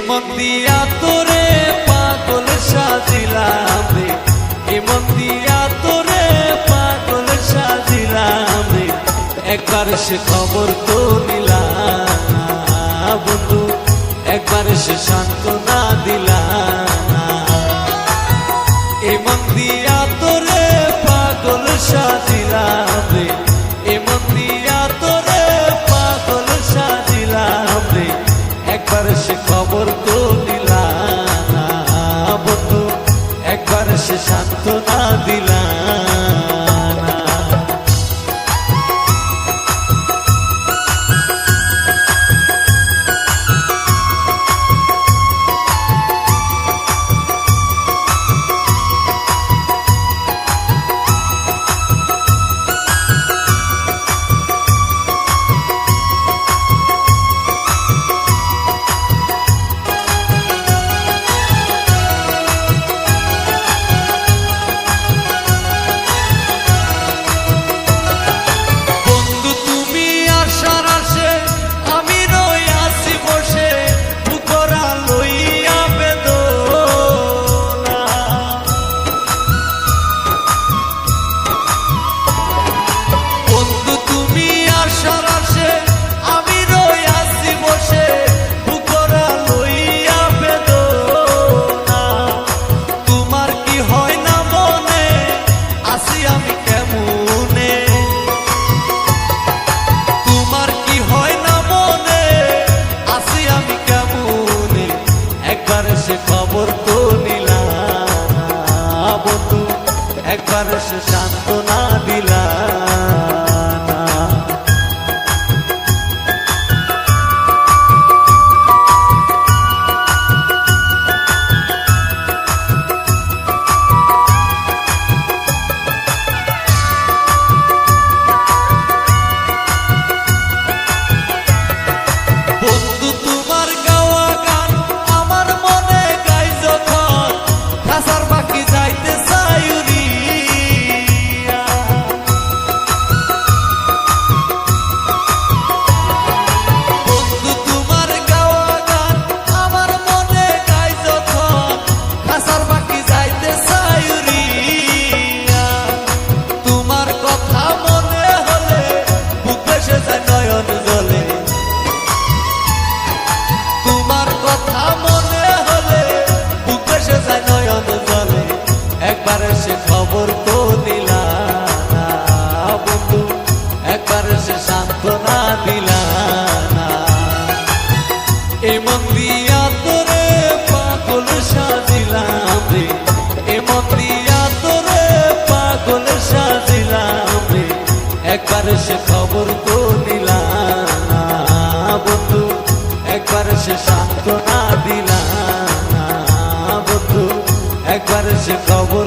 মন দিয়া তোরে পাগল সাজিলাম রে, মন দিয়া তোরে পাগল সাজিলাম রে, একবার সে খবর তো নিলাম না বন্ধু, একবার সে সান্ত্বনা দিলাম না। মন দিয়া তোরে পাগল সাজিলাম রে, মন দিয়া তোরে পাগল সাজিলাম রে, একবার সে খবর তো নিলাম না বন্ধু, একবার সে সান্ত্বনা দিলাম না। খবর তো নিলাম না বন্ধু, একবার সে সান্ত্বনা দিলাম না। একবার সে খবর তো দিলাম না বন্ধু, একবার সে সান্ত্বনা দিলাম না। মন দিয়া তোরে পাগল সাজিলাম রে, মন দিয়া তোরে পাগল সাজিলাম রে, একবার সে খবর তো দিলাম না বন্ধু, একবার সে সান্ত্বনা দিলাম না বন্ধু, একবার সে খবর